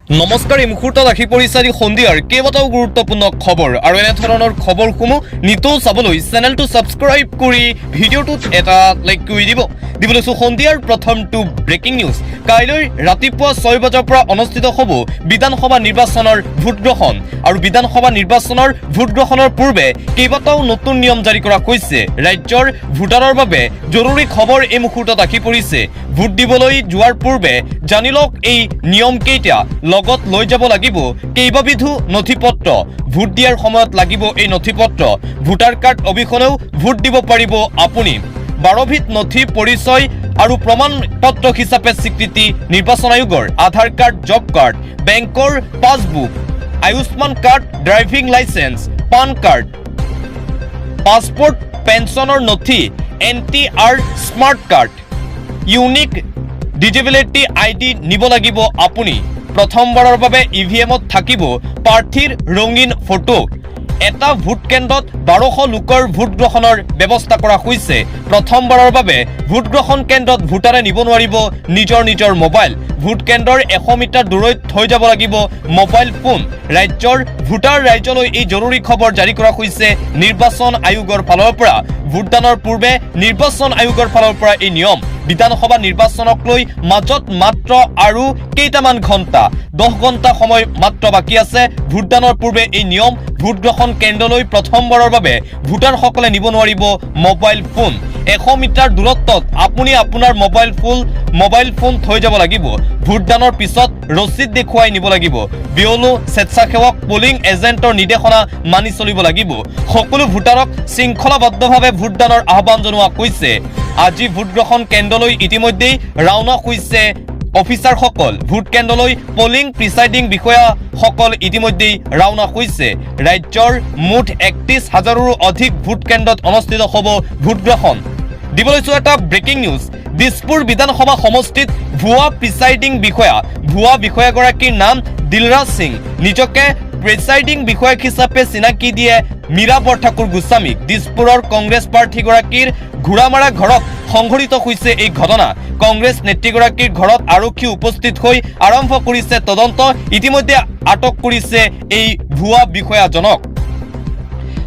নমস্কাৰ এই মুহূৰ্তত আহি পৰিছে আজি সন্ধিয়াৰ কেইবাটাও গুৰুত্বপূৰ্ণ খবৰ আৰু এনে ধৰণৰ খবৰসমূহ নিতৌ চাবলৈ চেনেলটো ছাবস্ক্ৰাইব কৰি ভিডিঅ'টোত এটা লাইক কৰি দিব লৈছো সন্ধিয়াৰ প্ৰথমটো ব্ৰেকিং নিউজ। কাইলৈ ৰাতিপুৱা 6 বজাৰ পৰা অনুষ্ঠিত হ'ব বিধানসভা নিৰ্বাচনৰ ভোটগ্ৰহণ আৰু বিধানসভা নিৰ্বাচনৰ ভোটগ্ৰহণৰ পূৰ্বে কেইবাটাও নতুন নিয়ম জাৰি কৰা হৈছে। ৰাজ্যৰ ভোটাৰৰ বাবে জৰুৰী খবৰ এই মুহূৰ্তত আহি পৰিছে। ভোট দিবলৈ যোৱাৰ পূৰ্বে জানি লওক এই নিয়ম কেইটা। লগত লৈ যাব লাগিব কেইবাবিধো নথিপত্ৰ। ভোট দিয়াৰ সময়ত লাগিব এই নথিপত্ৰ। ভোটাৰ কাৰ্ড অবিহনেও ভোট দিব পাৰিব আপুনি। 12বিধ নথি পৰিচয় আৰু প্ৰমাণ পত্ৰ হিচাপে স্বীকৃতি নিৰ্বাচন আয়োগৰ আধাৰ কাৰ্ড, জব কাৰ্ড, বেংকৰ passbook, Ayushman card, driving licence, PAN card, passport, পেঞ্চনৰ নথি, NTR smart card, unique disability ID নিব লাগিব আপুনি। প্ৰথমবাৰৰ বাবে EVMত থাকিব প্ৰাৰ্থীৰ ৰঙীন ফটো। এটা ভোট কেন্দ্ৰত 1200 লোকৰ ভোট গ্ৰহণৰ ব্যৱস্থা কৰা হৈছে। প্ৰথমবাৰৰ বাবে ভোট গ্ৰহণ কেন্দ্ৰত ভোটাৰে নিব নোৱাৰিব নিজৰ মোবাইল। ভোট কেন্দ্ৰৰ 100 মিটাৰ দূৰৈত থৈ যাব লাগিব মোবাইল ফোন। ৰাজ্যৰ ভোটাৰ ৰাইজলৈ এই জৰুৰী খবৰ জাৰি কৰা হৈছে নিৰ্বাচন আয়োগৰ ফালৰ পৰা। ভোটদানৰ পূৰ্বে নিৰ্বাচন আয়োগৰ ফালৰ পৰা এই নিয়ম। বিধানসভা নিৰ্বাচনক লৈ মাজত মাত্ৰ আৰু কেইটামান ঘণ্টা 10 ঘণ্টা সময় মাত্ৰ বাকী আছে। ভোটদানৰ পূৰ্বে এই নিয়ম। ভোট গ্ৰহণ কেন্দ্ৰলৈ প্ৰথমবাৰৰ বাবে ভোটাৰসকলে নিব নোৱাৰিব মোবাইল ফোন। 100 মিটাৰ দূৰত্বত আপুনি আপোনাৰ মোবাইল ফোন থৈ যাব লাগিব। ভোটদানৰ পিছত ৰচিদ দেখুৱাই নিব লাগিব। বিয়লো স্বেচ্ছাসেৱক পলিং এজেণ্টৰ নিৰ্দেশনা মানি চলিব লাগিব। সকলো ভোটাৰক শৃংখলাবদ্ধভাৱে ভোটদানৰ আহ্বান জনোৱা হৈছে। আজি ভোটগ্ৰহণ কেন্দ্ৰলৈ ইতিমধ্যেই ৰাওনা হৈছে অফিচাৰসকল। ভোট কেন্দ্ৰলৈ পলিং প্ৰিচাইডিং বিষয়াসকল ইতিমধ্যেই ৰাওনা হৈছে। ৰাজ্যৰ মুঠ 31,000ৰো অধিক ভোট কেন্দ্ৰত অনুষ্ঠিত হ'ব ভোটগ্ৰহণ। দিবলৈছো এটা ব্ৰেকিং নিউজ। দিছপুৰ বিধানসভা সমষ্টিত ভুৱা প্ৰিচাইডিং বিষয়া। ভুৱা বিষয়াগৰাকীৰ নাম দিলৰাজ সিং। নিজকে প্ৰিচাইডিং বিষয়া হিচাপে চিনাকি দিয়ে মীৰা বৰঠাকুৰ গোস্বামীক। দিছপুৰৰ কংগ্ৰেছ প্ৰাৰ্থীগৰাকীৰ ঘোঁৰামাৰা ঘৰত সংঘটিত হৈছে এই ঘটনা। কংগ্ৰেছ নেত্ৰীগৰাকীৰ ঘৰত আৰক্ষী উপস্থিত হৈ আৰম্ভ কৰিছে তদন্ত। ইতিমধ্যে আটক কৰিছে এই ভুৱা বিষয়াজনক।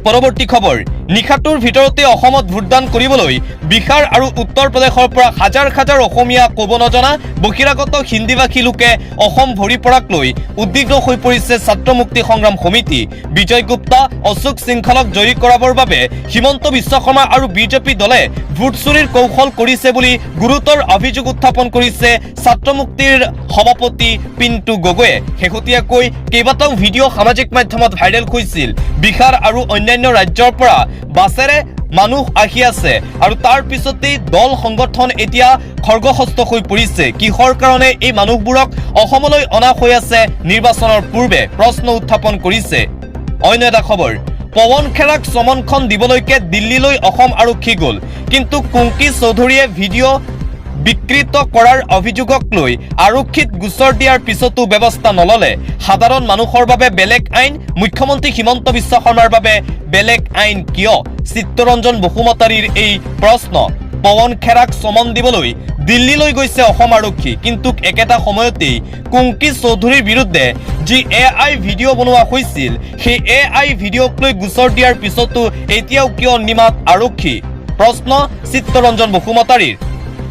পৰৱৰ্তী খবৰ। নিশাটোৰ ভিতৰতে অসমত ভোটদান কৰিবলৈ বিহাৰ আৰু উত্তৰ প্ৰদেশৰ পৰা হাজাৰ অসমীয়া ক'ব নজনা বহিৰাগত হিন্দীভাষী লোকে অসম ভৰি পৰাক লৈ উদ্বিগ্ন হৈ পৰিছে ছাত্ৰ মুক্তি সংগ্ৰাম সমিতি। বিজয় গুপ্তা, অশোক সিংখলক জয়ী কৰাবৰ বাবে হিমন্ত বিশ্ব শৰ্মা আৰু বিজেপি দলে ভোট চুৰিৰ কৌশল কৰিছে বুলি গুৰুতৰ অভিযোগ উত্থাপন কৰিছে ছাত্ৰ মুক্তিৰ সভাপতি পিণ্টু গগৈয়ে। শেহতীয়াকৈ কেইবাটাও ভিডিঅ' সামাজিক মাধ্যমত ভাইৰেল হৈছিল। বিহাৰ আৰু অন্যান্য ৰাজ্যৰ পৰা বাছেৰে মানুহ আহি আছে আৰু তাৰ পিছতেই দল সংগঠন এতিয়া খৰ্গহস্ত হৈ পৰিছে। কিহৰ কাৰণে এই মানুহবোৰক অসমলৈ অনা হৈ আছে নিৰ্বাচনৰ পূৰ্বে প্ৰশ্ন উত্থাপন কৰিছে। অন্য এটা খবৰ। পৱন খেৰাক চমনখন দিবলৈকে দিল্লীলৈ অসম আৰক্ষী গ'ল, কিন্তু কুংকি চৌধুৰীয়ে ভিডিঅ' বিকৃত কৰাৰ অভিযোগক লৈ আৰক্ষীত গোচৰ দিয়াৰ পিছতো ব্যৱস্থা নললে। সাধাৰণ মানুহৰ বাবে বেলেগ আইন, মুখ্যমন্ত্ৰী হিমন্ত বিশ্ব শৰ্মাৰ বাবে বেলেগ আইন কিয়? চিত্তৰঞ্জন বসুমতাৰীৰ এই প্ৰশ্ন। পৱন খেৰাক চমন দিবলৈ দিল্লীলৈ গৈছে অসম আৰক্ষী, কিন্তু একেটা সময়তেই কুংকি চৌধুৰীৰ বিৰুদ্ধে যি AI ভিডিঅ' বনোৱা হৈছিল সেই AI ভিডিঅ'ক লৈ গোচৰ দিয়াৰ পিছতো এতিয়াও কিয় নিমাত আৰক্ষী? প্ৰশ্ন চিত্তৰঞ্জন বসুমতাৰীৰ।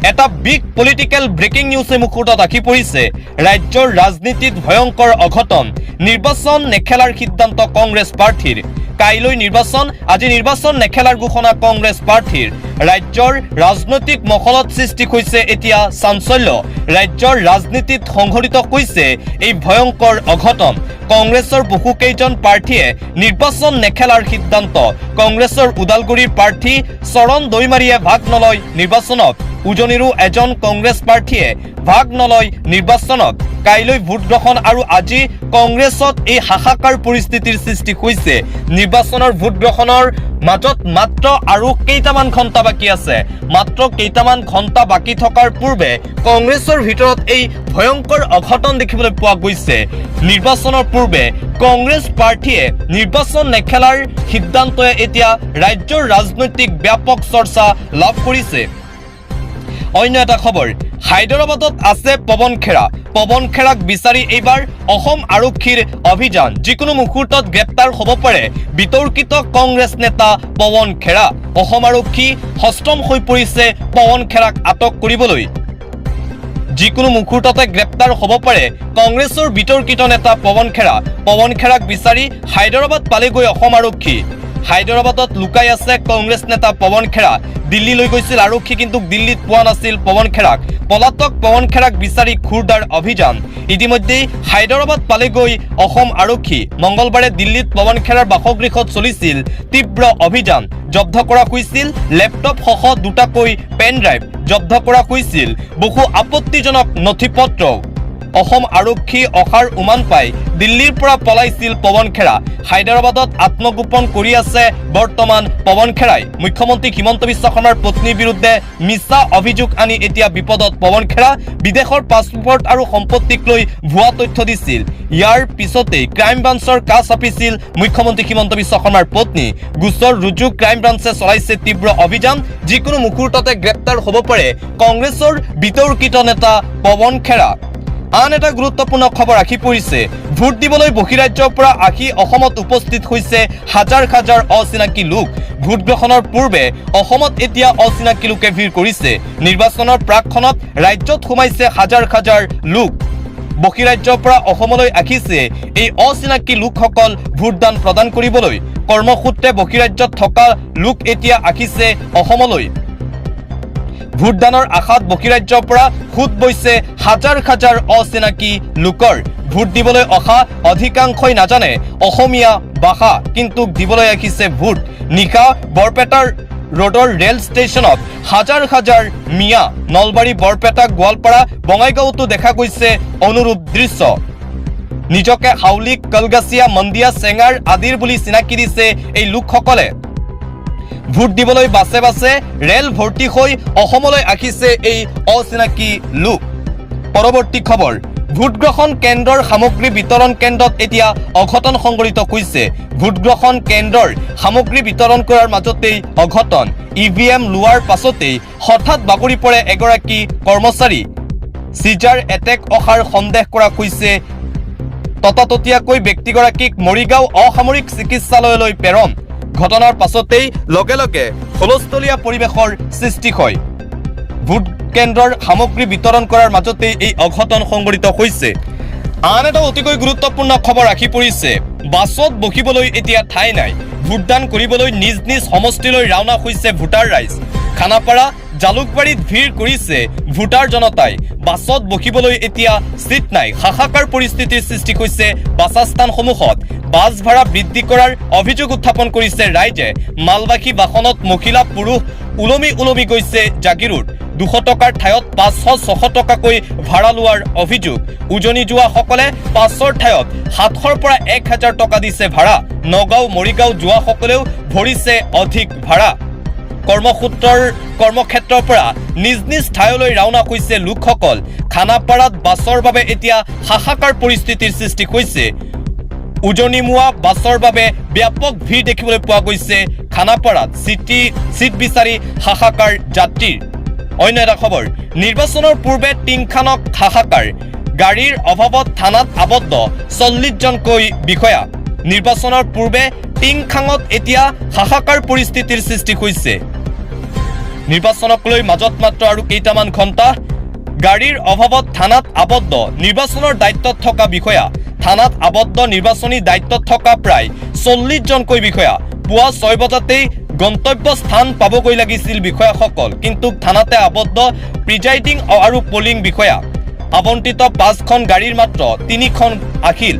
এটা বিগ পলিটিকেল ব্ৰেকিং নিউজে মুহূৰ্তত আহি পৰিছে। ৰাজ্যৰ ৰাজনীতিত ভয়ংকৰ অঘটন। নিৰ্বাচন নেখেলাৰ সিদ্ধান্ত কংগ্ৰেছ প্ৰাৰ্থীৰ। কাইলৈ নিৰ্বাচন, আজি নিৰ্বাচন নেখেলাৰ ঘোষণা কংগ্ৰেছ প্ৰাৰ্থীৰ। ৰাজ্যৰ ৰাজনৈতিক মহলত সৃষ্টি হৈছে এতিয়া চাঞ্চল্য। ৰাজ্যৰ ৰাজনীতিত সংঘটিত হৈছে এই ভয়ংকৰ অঘটন। কংগ্ৰেছৰ বহুকেইজন প্ৰাৰ্থীয়ে নিৰ্বাচন নেখেলাৰ সিদ্ধান্ত। কংগ্ৰেছৰ ওদালগুৰিৰ প্ৰাৰ্থী চৰণ দৈমাৰীয়ে ভাগ নলয় নিৰ্বাচনত। উজনিৰো এজন কংগ্ৰেছ প্ৰাৰ্থীয়ে ভাগ নলয় নিৰ্বাচনত। কাইলৈ ভোট গ্ৰহণ আৰু আজি কংগ্ৰেছত এই হাহাকাৰ পৰিস্থিতিৰ সৃষ্টি হৈছে। নিৰ্বাচনৰ ভোট গ্ৰহণৰ মাজত মাত্ৰ আৰু কেইটামান ঘণ্টা বাকী আছে। মাত্ৰ কেইটামান ঘণ্টা বাকী থকাৰ পূৰ্বে কংগ্ৰেছৰ ভিতৰত এই ভয়ংকৰ অঘটন দেখিবলৈ পোৱা গৈছে। নিৰ্বাচনৰ পূৰ্বে কংগ্ৰেছ প্ৰাৰ্থীয়ে নিৰ্বাচন নেখেলাৰ সিদ্ধান্তই এতিয়া ৰাজ্যৰ ৰাজনৈতিক ব্যাপক চৰ্চা লাভ কৰিছে। অন্য এটা খবৰ। হায়দৰাবাদত আছে পৱন খেৰা। পৱন খেৰাক বিচাৰি এইবাৰ অসম আৰক্ষীৰ অভিযান যিকোনো মুহূৰ্তত গ্ৰেপ্তাৰ হ'ব পাৰে বিতৰ্কিত কংগ্ৰেছ নেতা পৱন খেৰা অসম আৰক্ষী হস্তম হৈ পৰিছে পৱন খেৰাক আটক কৰিবলৈ যিকোনো মুহূৰ্ততে গ্ৰেপ্তাৰ হ'ব পাৰে কংগ্ৰেছৰ বিতৰ্কিত নেতা পৱন খেৰাক বিচাৰি হায়দৰাবাদ পালেগৈ অসম আৰক্ষী হায়দৰাবাদত লুকাই আছে কংগ্ৰেছ নেতা পৱন খেৰা দিল্লী লৈ গৈছিল আৰক্ষী কিন্তু দিল্লীত পোৱা নাছিল পৱন খেৰাক পলাতক পৱন খেৰাক বিচাৰি খুৰদাৰ অভিযান ইতিমধ্যে হায়দৰাবাদ পালেগৈ অসম আৰক্ষী মঙ্গলবাৰে দিল্লীত পৱন খেৰাৰ বাসগৃহত চলিছিল তীব্ৰ অভিযান জব্দ কৰা হৈছিল লেপটপ সহ দুটাকৈ পেন ড্ৰাইভ জব্দ কৰা হৈছিল বহু আপত্তিজনক নথিপত্ৰ অসম আৰক্ষী অখাৰ উমান পাই দিল্লীৰ পৰা পলাইছিল পৱন খেৰা হায়দৰাবাদত আত্মগোপন কৰি আছে বৰ্তমান পৱন খেৰাই মুখ্যমন্ত্ৰী হিমন্ত বিশ্ব শৰ্মাৰ পত্নীৰ বিৰুদ্ধে মিছা অভিযোগ আনি এতিয়া বিপদত পৱন খেৰা বিদেশৰ পাছপোৰ্ট আৰু সম্পত্তিক লৈ ভুৱা তথ্য দিছিল ইয়াৰ পিছতেই ক্ৰাইম ব্ৰাঞ্চৰ কাষ চাপিছিল মুখ্যমন্ত্ৰী হিমন্ত বিশ্ব শৰ্মাৰ পত্নী গোচৰ ৰুজু ক্ৰাইম ব্ৰাঞ্চে চলাইছে তীব্ৰ অভিযান যিকোনো মুহূৰ্ততে গ্ৰেপ্তাৰ হ'ব পাৰে কংগ্ৰেছৰ বিতৰ্কিত নেতা পৱন খেৰা আন এটা গুৰুত্বপূৰ্ণ খবৰ আহি পৰিছে ভোট দিবলৈ বহিৰাজ্যৰ পৰা আহি অসমত উপস্থিত হৈছে হাজাৰ হাজাৰ অচিনাকি লোক ভোট গ্ৰহণৰ পূৰ্বে অসমত এতিয়া অচিনাকি লোকে ভিৰ কৰিছে নিৰ্বাচনৰ প্ৰাকখনত ৰাজ্যত সোমাইছে হাজাৰ হাজাৰ লোক বহিৰাজ্যৰ পৰা অসমলৈ আহিছে এই অচিনাকি লোকসকল ভোটদান প্ৰদান কৰিবলৈ কৰ্মসূত্ৰে বহিৰাজ্যত থকা লোক এতিয়া আহিছে অসমলৈ ভোটদানৰ আশাত বহিৰাজ্যৰ পৰা খুদ বৈছে হাজাৰ হাজাৰ অচিনাকি লোকৰ ভোট দিবলৈ অহা অধিকাংশই নাজানে অসমীয়া ভাষা কিন্তু দিবলৈ আহিছে ভোট নিশা বৰপেটাৰ ৰোডৰ ৰেল ষ্টেচনত হাজাৰ হাজাৰ মিয়া নলবাৰী বৰপেটা গোৱালপাৰা বঙাইগাঁৱতো দেখা গৈছে অনুৰূপ দৃশ্য নিজকে হাউলি কলগাছিয়া মন্দিয়া চেঙাৰ আদিৰ বুলি চিনাকি দিছে এই লোকসকলে ভোট দিবলৈ বাছে বাছে ৰেল ভৰ্তি হৈ অসমলৈ আহিছে এই অচিনাকি লোক পৰৱৰ্তী খবৰ ভোট গ্ৰহণ কেন্দ্ৰৰ সামগ্ৰী বিতৰণ কেন্দ্ৰত এতিয়া অঘটন সংঘটিত হৈছে ভোট গ্ৰহণ কেন্দ্ৰৰ সামগ্ৰী বিতৰণ কৰাৰ মাজতেই অঘটন ইভিএম লোৱাৰ পাছতেই হঠাৎ বাগৰি পৰে এগৰাকী কৰ্মচাৰী চিজাৰ এটেক অহাৰ সন্দেহ কৰা হৈছে ততাততীয়াকৈ ব্যক্তিগৰাকীক মৰিগাঁও অসামৰিক চিকিৎসালয়লৈ প্ৰেৰণ ঘটনাৰ পাছতেই লগে লগে হুলস্থলীয়া পৰিৱেশৰ সৃষ্টি হয় ভোট কেন্দ্ৰৰ সামগ্ৰী বিতৰণ কৰাৰ মাজতেই এই অঘটন সংঘটিত হৈছে আন এটা অতিকৈ গুৰুত্বপূৰ্ণ খবৰ আহি পৰিছে বাছত বহিবলৈ এতিয়া ঠাই নাই ভোটদান কৰিবলৈ নিজ নিজ সমষ্টিলৈ ৰাওনা হৈছে ভোটাৰ ৰাইজ খানাপাৰা জালুকবাৰীত ভিৰ কৰিছে ভোটাৰ জনতাই বাছত বহিবলৈ এতিয়া সিট নাই হাহাকাৰ পৰিস্থিতিৰ সৃষ্টি হৈছে বাছস্থানসমূহত বাছ ভাড়া বৃদ্ধি কৰাৰ অভিযোগ উত্থাপন কৰিছে ৰাইজে মালবাহী বাহনত মহিলা পুৰুষ উলমি গৈছে জাগিৰোড 200 টকাৰ ঠাইত 500-600 টকাকৈ ভাড়া লোৱাৰ অভিযোগ উজনি যোৱাসকলে 500ৰ ঠাইত 700ৰ পৰা 1000 টকা দিছে ভাড়া নগাঁও মৰিগাঁও যোৱাসকলেও ভৰিছে অধিক ভাড়া কৰ্মক্ষেত্ৰৰ পৰা নিজ নিজ ঠাইলৈ ৰাওনা হৈছে লোকসকল খানাপাৰাত বাছৰ বাবে এতিয়া হাহাকাৰ পৰিস্থিতিৰ সৃষ্টি হৈছে উজনিমুৱা বাছৰ বাবে ব্যাপক ভিৰ দেখিবলৈ পোৱা গৈছে খানাপাৰাত সিট বিচাৰি হাহাকাৰ যাত্ৰীৰ অন্য এটা খবৰ নিৰ্বাচনৰ পূৰ্বে টিংখানক হাহাকাৰ গাড়ীৰ অভাৱত থানাত আবদ্ধ 40 জনকৈ বিষয়া নিৰ্বাচনৰ পূৰ্বে টিংখাঙত এতিয়া হাহাকাৰ পৰিস্থিতিৰ সৃষ্টি হৈছে নিৰ্বাচনক লৈ মাজত মাত্ৰ আৰু কেইটামান ঘণ্টা গাড়ীৰ অভাৱত থানাত আবদ্ধ নিৰ্বাচনৰ দায়িত্বত থকা বিষয়া থানাত আবদ্ধ নিৰ্বাচনী দায়িত্বত থকা প্ৰায় 40 জনকৈ বিষয়া পুৱা 6 বজাতেই গন্তব্য স্থান পাবগৈ লাগিছিল বিষয়াসকল কিন্তু থানাতে আবদ্ধ প্ৰিজাইডিং আৰু পোলিং বিষয়া আবণ্টিত 5খন গাড়ীৰ মাত্ৰ 3খন আহিল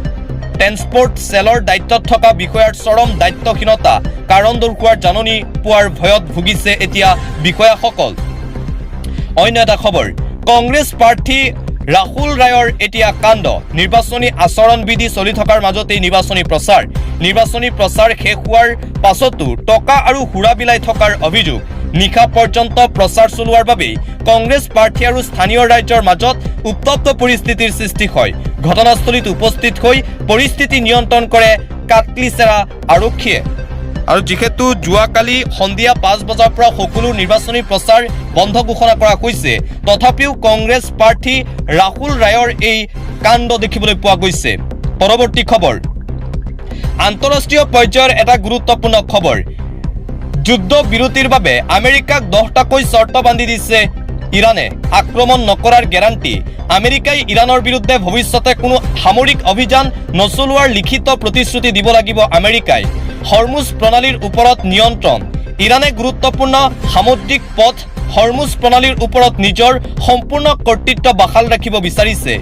ট্ৰেন্সপোৰ্ট সেলৰ দায়িত্বত থকা বিষয়াৰ চৰম দায়িত্বহীনতা কাৰণ দৰ্শোৱাৰ জাননী পোৱাৰ ভয়ত ভুগিছে এতিয়া বিষয়াসকল অন্য এটা খবৰ কংগ্ৰেছ প্ৰাৰ্থী ৰাহুল ৰায়ৰ এতিয়া কাণ্ড নিৰ্বাচনী আচৰণ বিধি চলি থকাৰ মাজতেই নিৰ্বাচনী প্ৰচাৰ শেষ হোৱাৰ পাছতো টকা আৰু হুৰা বিলাই থকাৰ অভিযোগ নিশা পৰ্যন্ত প্ৰচাৰ চলোৱাৰ বাবে কংগ্ৰেছ প্ৰাৰ্থী আৰু স্থানীয় ৰাইজৰ মাজত উত্তপ্ত পৰিস্থিতিৰ সৃষ্টি হয় ঘটনাস্থলীত উপস্থিত হৈ পৰিস্থিতি নিয়ন্ত্ৰণ কৰে কাটলিচেৰা আৰক্ষীয়ে আৰু যিহেতু যোৱাকালি সন্ধিয়া 5 বজাৰ পৰা সকলো নিৰ্বাচনী প্ৰচাৰ বন্ধ ঘোষণা কৰা হৈছে, তথাপিও কংগ্ৰেছ প্ৰাৰ্থী ৰাহুল ৰায়ৰ এই কাণ্ড দেখিবলৈ পোৱা গৈছে। পৰৱৰ্তী খবৰ, আন্তঃৰাষ্ট্ৰীয় পৰ্যায়ৰ এটা গুৰুত্বপূৰ্ণ খবৰ। যুদ্ধ বিৰতিৰ বাবে আমেৰিকাক 10টাকৈ চৰ্ত বান্ধি দিছে ইৰাণে। আক্ৰমণ নকৰাৰ গেৰাণ্টি। আমেৰিকাই ইৰাণৰ বিৰুদ্ধে ভৱিষ্যতে কোনো সামৰিক অভিযান নচলোৱাৰ লিখিত প্ৰতিশ্ৰুতি দিব লাগিব আমেৰিকাই। হৰমুজ প্ৰণালীৰ ওপৰত নিয়ন্ত্ৰণ। ইৰাণে গুৰুত্বপূৰ্ণ সামুদ্ৰিক পথ হৰমুজ প্ৰণালীৰ ওপৰত নিজৰ সম্পূৰ্ণ কৰ্তৃত্ব বাহাল ৰাখিব বিচাৰিছে।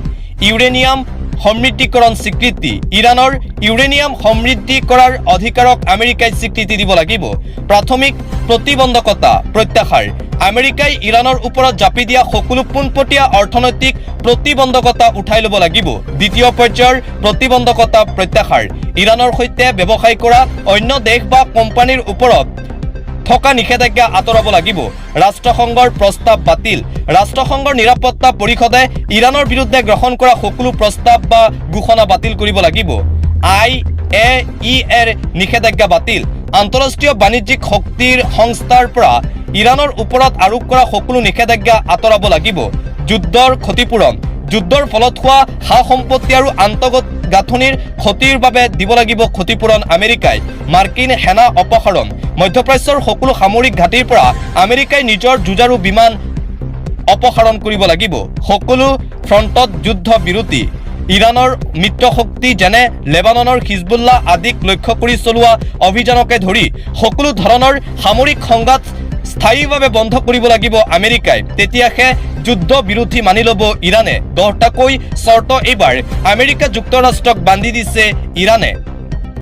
ইউৰেনিয়াম সমৃদ্ধিকৰণ স্বীকৃতি। ইৰাণৰ ইউৰেনিয়াম সমৃদ্ধি কৰাৰ অধিকাৰক আমেৰিকাই স্বীকৃতি দিব লাগিব। প্ৰাথমিক প্ৰতিবন্ধকতা প্ৰত্যাহাৰ। আমেৰিকাই ইৰাণৰ ওপৰত জাপি দিয়া সকলো পোনপটীয়া অৰ্থনৈতিক প্ৰতিবন্ধকতা উঠাই ল'ব লাগিব। দ্বিতীয় পৰ্যায়ৰ প্ৰতিবন্ধকতা প্ৰত্যাহাৰ। ইৰাণৰ সৈতে ব্যৱসায় কৰা অন্য দেশ বা কোম্পানীৰ ওপৰত থকা নিষেধাজ্ঞা আঁতৰাব লাগিব। ৰাষ্ট্ৰসংঘৰ প্ৰস্তাৱ বাতিল। ৰাষ্ট্ৰসংঘৰ নিৰাপত্তা পৰিষদে ইৰাণৰ বিৰুদ্ধে গ্ৰহণ কৰা সকলো প্ৰস্তাৱ বা ঘোষণা বাতিল কৰিব লাগিব। IAEAৰ নিষেধাজ্ঞা বাতিল। আন্তঃৰাষ্ট্ৰীয় বাণিজ্যিক শক্তিৰ সংস্থাৰ পৰা ইৰাণৰ ওপৰত আৰোপ কৰা সকলো নিষেধাজ্ঞা আঁতৰাব লাগিব। যুদ্ধৰ ক্ষতিপূৰণ। যুদ্ধৰ ফলত হোৱা সা সম্পত্তি আৰু আন্তঃগাঁথনিৰ ক্ষতিৰ বাবে দিব লাগিব ক্ষতিপূৰণ আমেৰিকাই। মাৰ্কিন সেনা অপসাৰণ। মধ্যপ্ৰাচ্যৰ সকলো সামৰিক ঘাটিৰ পৰা আমেৰিকাই নিজৰ যুঁজাৰু বিমান অপসাৰণ কৰিব লাগিব। সকলো ফ্ৰণ্টত যুদ্ধ বিৰতি। ইৰাণৰ মিত্ৰশক্তি যেনে লেবাননৰ হিজবুল্লাহ আদিক লক্ষ্য কৰি চলোৱা অভিযানকে ধৰি সকলো ধৰণৰ সামৰিক সংঘাত স্থায়ীভাৱে বন্ধ কৰিব লাগিব আমেৰিকাই। তেতিয়াহে যুদ্ধ বিৰতি মানি ল'ব ইৰাণে। 10টাকৈ চৰ্ত এইবাৰ আমেৰিকা যুক্তৰাষ্ট্ৰক বান্ধি দিছে ইৰাণে।